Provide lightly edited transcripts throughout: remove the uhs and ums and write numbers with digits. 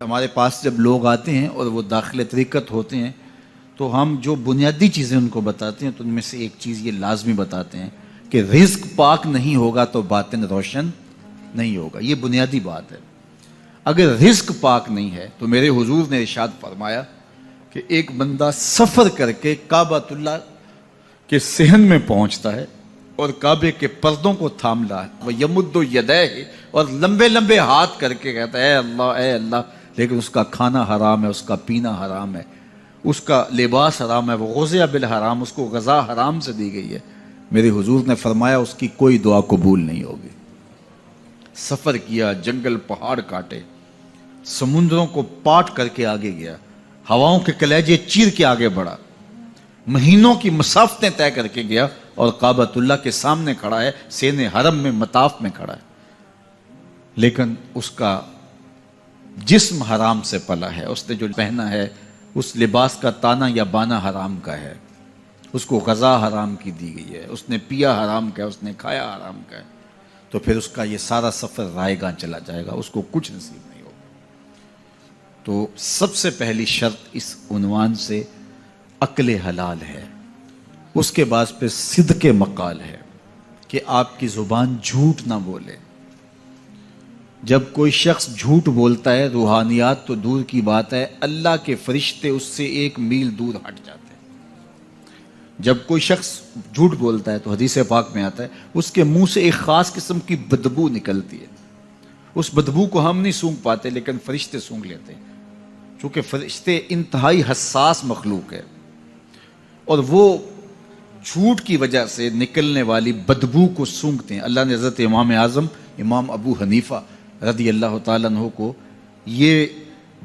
ہمارے پاس جب لوگ آتے ہیں اور وہ داخل طریقت ہوتے ہیں تو ہم جو بنیادی چیزیں ان کو بتاتے ہیں تو ان میں سے ایک چیز یہ لازمی بتاتے ہیں کہ رزق پاک نہیں ہوگا تو باطن روشن نہیں ہوگا. یہ بنیادی بات ہے. اگر رزق پاک نہیں ہے تو میرے حضور نے ارشاد فرمایا کہ ایک بندہ سفر کر کے کعبۃ اللہ کے صحن میں پہنچتا ہے اور کعبے کے پردوں کو تھام رہا ہے, وہ یمد یدیہ, اور لمبے لمبے ہاتھ کر کے کہتا ہے اے اللہ, لیکن اس کا کھانا حرام ہے, اس کا پینا حرام ہے, اس کا لباس حرام ہے, وہ غزیہ بالحرام, اس کو غذا حرام سے دی گئی ہے. میرے حضور نے فرمایا اس کی کوئی دعا قبول نہیں ہوگی. سفر کیا, جنگل پہاڑ کاٹے, سمندروں کو پاٹ کر کے آگے گیا, ہواؤں کے کلیجے چیر کے آگے بڑھا, مہینوں کی مسافتیں طے کر کے گیا اور کعبۃ اللہ کے سامنے کھڑا ہے, سین حرم میں مطاف میں کھڑا ہے, لیکن اس کا جسم حرام سے پلا ہے. اس نے جو پہنا ہے اس لباس کا تانا یا بانا حرام کا ہے, اس کو غذا حرام کی دی گئی ہے, اس نے پیا حرام کا ہے, اس نے کھایا حرام کا ہے. تو پھر اس کا یہ سارا سفر رائے گاں چلا جائے گا, اس کو کچھ نصیب نہیں ہوگا. تو سب سے پہلی شرط اس عنوان سے عقل حلال ہے. اس کے بعد پھر صدق مقال ہے کہ آپ کی زبان جھوٹ نہ بولے. جب کوئی شخص جھوٹ بولتا ہے, روحانیات تو دور کی بات ہے, اللہ کے فرشتے اس سے 1 میل دور ہٹ جاتے ہیں. جب کوئی شخص جھوٹ بولتا ہے تو حدیث پاک میں آتا ہے اس کے منہ سے ایک خاص قسم کی بدبو نکلتی ہے. اس بدبو کو ہم نہیں سونگھ پاتے لیکن فرشتے سونگھ لیتے ہیں, چونکہ فرشتے انتہائی حساس مخلوق ہے, اور وہ جھوٹ کی وجہ سے نکلنے والی بدبو کو سونگھتے ہیں. اللہ نے حضرت امام اعظم امام ابو حنیفہ رضی اللہ تعالیٰ عنہ کو یہ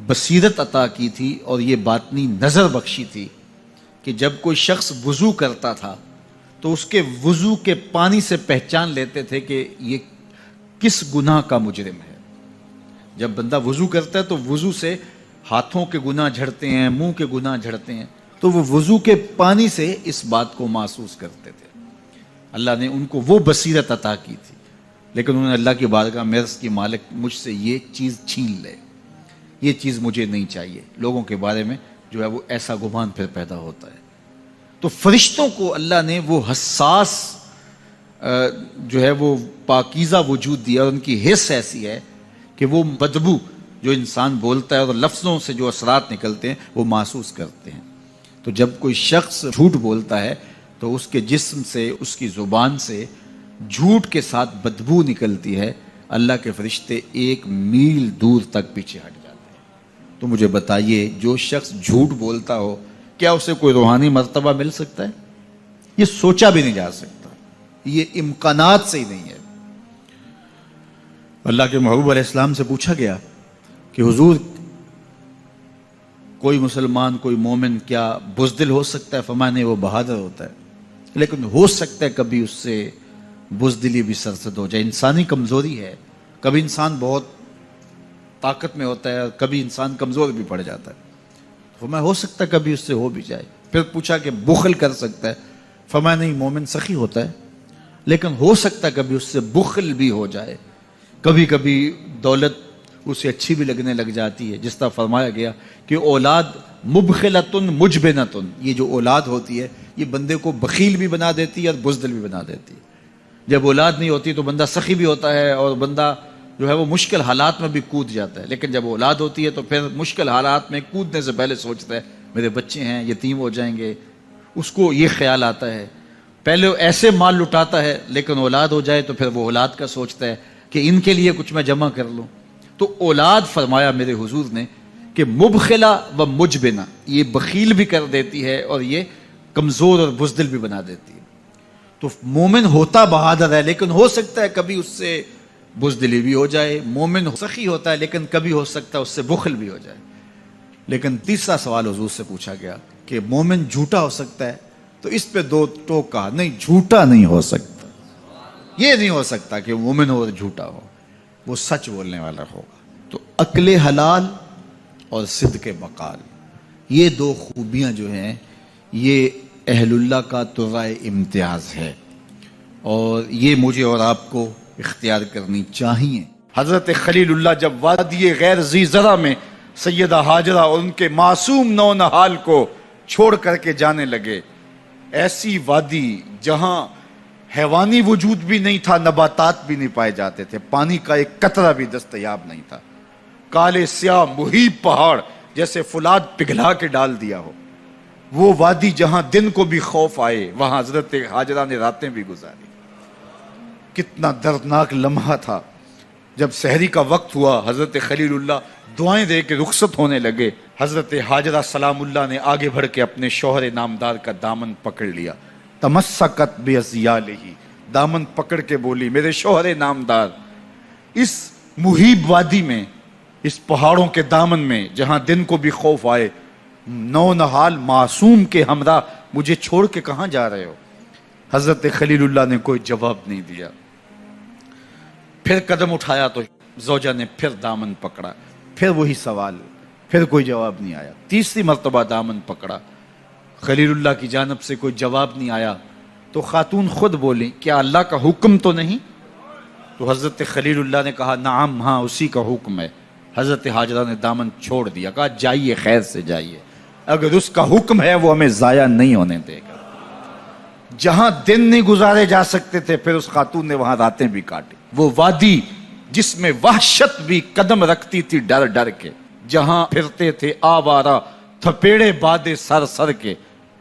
بصیرت عطا کی تھی اور یہ باطنی نظر بخشی تھی کہ جب کوئی شخص وضو کرتا تھا تو اس کے وضو کے پانی سے پہچان لیتے تھے کہ یہ کس گناہ کا مجرم ہے. جب بندہ وضو کرتا ہے تو وضو سے ہاتھوں کے گناہ جھڑتے ہیں, منہ کے گناہ جھڑتے ہیں, تو وہ وضو کے پانی سے اس بات کو محسوس کرتے تھے. اللہ نے ان کو وہ بصیرت عطا کی تھی, لیکن انہوں نے اللہ کی بارگاہ میں عرض کی مالک مجھ سے یہ چیز چھین لے, یہ چیز مجھے نہیں چاہیے. لوگوں کے بارے میں جو ہے وہ ایسا گمان پھر پیدا ہوتا ہے. تو فرشتوں کو اللہ نے وہ حساس جو ہے وہ پاکیزہ وجود دیا, اور ان کی حس ایسی ہے کہ وہ بدبو جو انسان بولتا ہے اور لفظوں سے جو اثرات نکلتے ہیں وہ محسوس کرتے ہیں. تو جب کوئی شخص جھوٹ بولتا ہے تو اس کے جسم سے, اس کی زبان سے جھوٹ کے ساتھ بدبو نکلتی ہے. اللہ کے فرشتے 1 میل دور تک پیچھے ہٹ جاتے ہیں. تو مجھے بتائیے, جو شخص جھوٹ بولتا ہو کیا اسے کوئی روحانی مرتبہ مل سکتا ہے؟ یہ سوچا بھی نہیں جا سکتا, یہ امکانات سے ہی نہیں ہے. اللہ کے محبوب علیہ السلام سے پوچھا گیا کہ حضور کوئی مسلمان, کوئی مومن کیا بزدل ہو سکتا ہے؟ فرمایا نہیں, وہ بہادر ہوتا ہے, لیکن ہو سکتا ہے کبھی اس سے بزدلی بھی سرزد ہو جائے. انسانی کمزوری ہے, کبھی انسان بہت طاقت میں ہوتا ہے اور کبھی انسان کمزور بھی پڑ جاتا ہے. فرمایا ہو سکتا ہے کبھی اس سے ہو بھی جائے. پھر پوچھا کہ بخل کر سکتا ہے؟ فرمایا نہیں, مومن سخی ہوتا ہے لیکن ہو سکتا ہے کبھی اس سے بخل بھی ہو جائے. کبھی کبھی دولت اسے اچھی بھی لگنے لگ جاتی ہے, جس طرح فرمایا گیا کہ اولاد مبخلتن مجبنتن, یہ جو اولاد ہوتی ہے یہ بندے کو بخیل بھی بنا دیتی ہے اور بزدل بھی بنا دیتی ہے. جب اولاد نہیں ہوتی تو بندہ سخی بھی ہوتا ہے اور بندہ جو ہے وہ مشکل حالات میں بھی کود جاتا ہے, لیکن جب اولاد ہوتی ہے تو پھر مشکل حالات میں کودنے سے پہلے سوچتا ہے میرے بچے ہیں یتیم ہو جائیں گے. اس کو یہ خیال آتا ہے, پہلے ایسے مال لٹاتا ہے لیکن اولاد ہو جائے تو پھر وہ اولاد کا سوچتا ہے کہ ان کے لیے کچھ میں جمع کر لوں. تو اولاد فرمایا میرے حضور نے کہ مبخلہ و مجبنہ, یہ بخیل بھی کر دیتی ہے اور یہ کمزور اور بزدل بھی بنا دیتی ہے. تو مومن ہوتا بہادر ہے لیکن ہو سکتا ہے کبھی اس سے بزدلی بھی ہو جائے. مومن سخی ہوتا ہے لیکن کبھی ہو سکتا ہے اس سے بخل بھی ہو جائے. لیکن تیسرا سوال حضور سے پوچھا گیا کہ مومن جھوٹا ہو سکتا ہے؟ تو اس پہ 2 ٹوک کہا, نہیں جھوٹا نہیں ہو سکتا. یہ نہیں ہو سکتا کہ مومن ہو اور جھوٹا ہو, وہ سچ بولنے والا ہوگا. تو عقل حلال اور صدق مقال, یہ 2 خوبیاں جو ہیں یہ اہل اللہ کا طرائے امتیاز ہے, اور یہ مجھے اور آپ کو اختیار کرنی چاہیے. حضرت خلیل اللہ جب وادی غیر ذی زرع میں سیدہ ہاجرہ اور ان کے معصوم نونہال کو چھوڑ کر کے جانے لگے. ایسی وادی جہاں حیوانی وجود بھی نہیں تھا، نباتات بھی نہیں پائے جاتے تھے، پانی کا ایک قطرہ بھی دستیاب نہیں تھا. کالے سیاہ محیط پہاڑ جیسے فولاد پگھلا کے ڈال دیا ہو. وہ وادی جہاں دن کو بھی خوف آئے، وہاں حضرت ہاجرہ نے راتیں بھی گزاری. کتنا دردناک لمحہ تھا. جب سحری کا وقت ہوا، حضرت خلیل اللہ دعائیں دے کے رخصت ہونے لگے. حضرت ہاجرہ سلام اللہ نے آگے بڑھ کے اپنے شوہر نامدار کا دامن پکڑ لیا. تمسکت بِأَزْيَالِهِ، دامن پکڑ کے بولی، میرے شوہر نامدار، اس محیب وادی میں، اس پہاڑوں کے دامن میں جہاں دن کو بھی خوف آئے، نونہال معصوم کے ہمراہ مجھے چھوڑ کے کہاں جا رہے ہو؟ حضرت خلیل اللہ نے کوئی جواب نہیں دیا. پھر قدم اٹھایا تو زوجہ نے پھر دامن پکڑا، پھر وہی سوال، پھر کوئی جواب نہیں آیا. تیسری مرتبہ دامن پکڑا، خلیل اللہ کی جانب سے کوئی جواب نہیں آیا. تو خاتون خود بولی، کیا اللہ کا حکم تو نہیں؟ تو حضرت خلیل اللہ نے کہا، نعم، ہاں اسی کا حکم ہے. حضرت ہاجرہ نے دامن چھوڑ دیا، کہا جائیے، خیر سے جائیے، اگر اس کا حکم ہے وہ ہمیں ضائع نہیں ہونے دے گا. جہاں دن نہیں گزارے جا سکتے تھے، پھر اس خاتون نے وہاں راتیں بھی کاٹی. وہ وادی جس میں وحشت بھی قدم رکھتی تھی ڈر ڈر کے، جہاں پھرتے تھے آوارہ تھپیڑے بادے سر سر کے،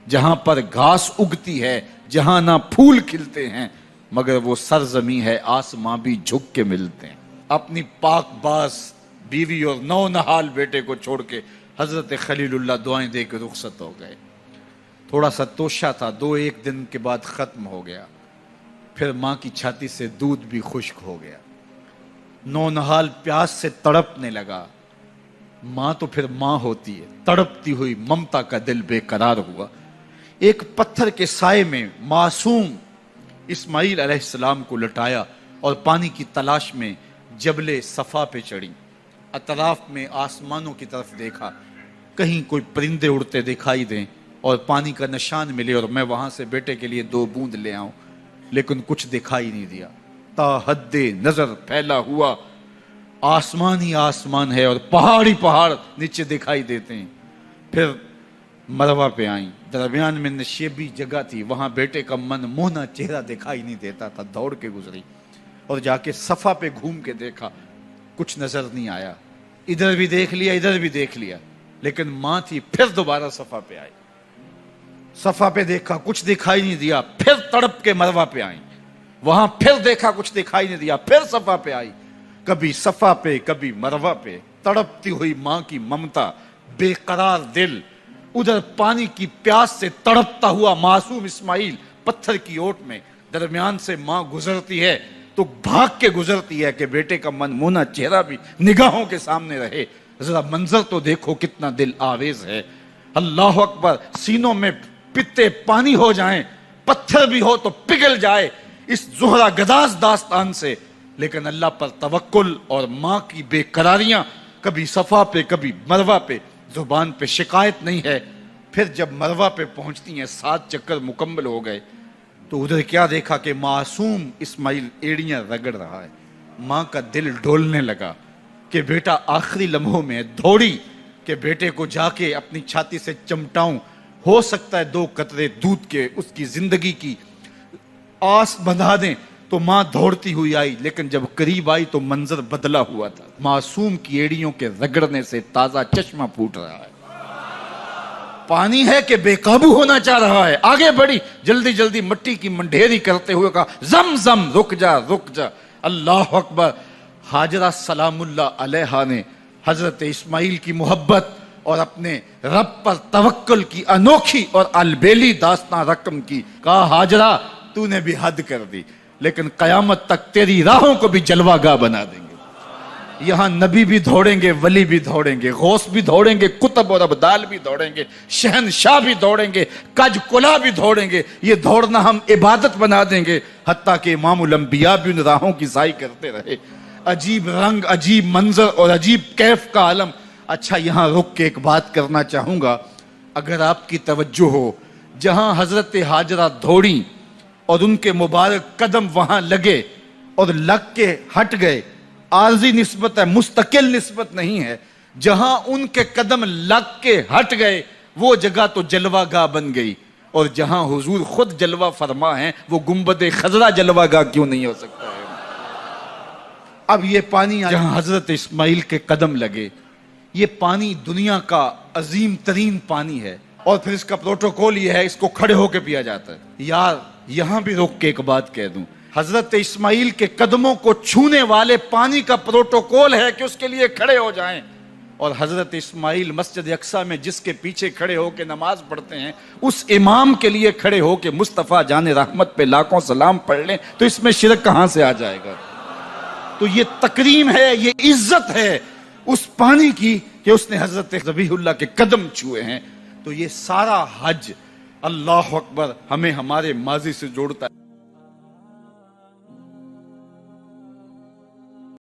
جہاں پر گھاس اگتی ہے، جہاں نہ پھول کھلتے ہیں، مگر وہ سرزمین ہے آسماں بھی جھک کے ملتے ہیں. اپنی پاک باز بیوی اور نونہال بیٹے کو چھوڑ کے حضرت خلیل اللہ دعائیں دے کے رخصت ہو گئے. تھوڑا سا توشہ تھا، 2-1 دن کے بعد ختم ہو گیا. پھر ماں کی چھاتی سے دودھ بھی خشک ہو گیا. نونہال پیاس سے تڑپنے لگا. ماں تو پھر ماں ہوتی ہے، تڑپتی ہوئی ممتا کا دل بے قرار ہوا. ایک پتھر کے سائے میں معصوم اسماعیل علیہ السلام کو لٹایا اور پانی کی تلاش میں جبل صفا پہ چڑھی. اطراف میں آسمانوں کی طرف دیکھا، کہیں کوئی پرندے اڑتے دکھائی دیں اور پانی کا نشان ملے اور میں وہاں سے بیٹے کے لیے 2 بوند لے آؤں، لیکن کچھ دکھائی نہیں دیا. تا حد نظر پھیلا ہوا آسمان ہی آسمان ہے اور پہاڑی پہاڑ نیچے دکھائی دیتے ہیں. پھر مروہ پہ آئیں، درمیان میں نشیبی جگہ تھی، وہاں بیٹے کا من موہنا چہرہ دکھائی نہیں دیتا تھا. دوڑ کے گزری اور جا کے صفا پہ گھوم کے دیکھا، کچھ نظر نہیں آیا. ادھر بھی دیکھ لیا، ادھر بھی دیکھ لیا، لیکن ماں تھی. پھر دوبارہ صفا پہ آئی، صفا پہ دیکھا، کچھ دکھائی نہیں دیا. پھر تڑپ کے مروہ پہ آئیں، وہاں پھر دیکھا، کچھ دکھائی نہیں دیا. پھر صفا پہ آئی، کبھی صفا پہ کبھی مروہ پہ. تڑپتی ہوئی ماں کی ممتا، بے قرار دل. ادھر پانی کی پیاس سے تڑپتا ہوا معصوم اسماعیل پتھر کی اوٹ میں. درمیان سے ماں گزرتی ہے تو بھاگ کے گزرتی ہے کہ بیٹے کا من مونا چہرہ بھی نگاہوں کے سامنے رہے. ذرا منظر تو دیکھو کتنا دل آویز ہے. اللہ اکبر، سینوں میں پتے پانی ہو جائیں، پتھر بھی ہو تو پگھل جائے اس زہرہ گداز داستان سے. لیکن اللہ پر توکل اور ماں کی بے قراریاں، کبھی صفا پہ کبھی مروہ پہ، زبان پہ شکایت نہیں ہے. پھر جب مروہ پہ پہنچتی ہیں، 7 چکر مکمل ہو گئے، تو ادھر کیا دیکھا کہ معصوم اسماعیل ایڑیاں رگڑ رہا ہے. ماں کا دل ڈولنے لگا کہ بیٹا آخری لمحوں میں ہے. دوڑی کہ بیٹے کو جا کے اپنی چھاتی سے چمٹاؤں، ہو سکتا ہے 2 قطرے دودھ کے اس کی زندگی کی آس بندھا دیں. تو ماں دوڑتی ہوئی آئی، لیکن جب قریب آئی تو منظر بدلا ہوا تھا. معصوم کی ایڑیوں کے رگڑنے سے تازہ چشمہ پھوٹ رہا ہے. پانی ہے کہ بے قابو ہونا چاہ رہا ہے. آگے بڑھی، جلدی جلدی مٹی کی منڈھیری کرتے ہوئے کہا، زم زم، رک جا رک جا. اللہ اکبر. ہاجرہ سلام اللہ علیہا نے حضرت اسماعیل کی محبت اور اپنے رب پر توکل کی انوکھی اور البیلی داستان رقم کی. کہا، ہاجرہ تو نے بھی حد کر دی، لیکن قیامت تک تیری راہوں کو بھی جلوہ گاہ بنا دیں گے. یہاں نبی بھی دوڑیں گے، ولی بھی دوڑیں گے، غوث بھی دوڑیں گے، کتب اور ابدال بھی دوڑیں گے، شہنشاہ بھی دوڑیں گے، کج کلا بھی دوڑیں گے. یہ دوڑنا ہم عبادت بنا دیں گے. حتیٰ کہ امام الانبیاء بھی ان راہوں کی سائی کرتے رہے. عجیب رنگ، عجیب منظر اور عجیب کیف کا عالم. اچھا، یہاں رک کے ایک بات کرنا چاہوں گا، اگر آپ کی توجہ ہو. جہاں حضرت ہاجرہ دوڑیں اور ان کے مبارک قدم وہاں لگے اور لگ کے ہٹ گئے، عارضی نسبت ہے، مستقل نسبت نہیں ہے. جہاں ان کے قدم لگ کے ہٹ گئے وہ جگہ تو جلوہ گاہ بن گئی، اور جہاں حضور خود جلوہ فرما ہیں وہ گنبد خضرا جلوہ گاہ کیوں نہیں ہو سکتا ہے؟ اب یہ پانی جہاں حضرت اسماعیل کے قدم لگے، یہ پانی دنیا کا عظیم ترین پانی ہے، اور پھر اس کا پروٹوکول یہ ہے، اس کو کھڑے ہو کے پیا جاتا ہے۔ یار یہاں بھی روک کے ایک بات کہہ دوں، حضرت اسماعیل کے قدموں کو چھونے والے پانی کا پروٹوکول ہے کہ اس کے لیے کھڑے ہو جائیں، اور حضرت اسماعیل مسجد اقصیٰ میں جس کے پیچھے کھڑے ہو کے نماز پڑھتے ہیں، اس امام کے لیے کھڑے ہو کے مصطفیٰ جان رحمت پہ لاکھوں سلام پڑھ لیں تو اس میں شرک کہاں سے آ جائے گا؟ تو یہ تکریم ہے، یہ عزت ہے اس پانی کی کہ اس نے حضرت ذبیح اللہ کے قدم چھوئے ہیں۔ تو یہ سارا حج اللہ اکبر ہمیں ہمارے ماضی سے جوڑتا ہے۔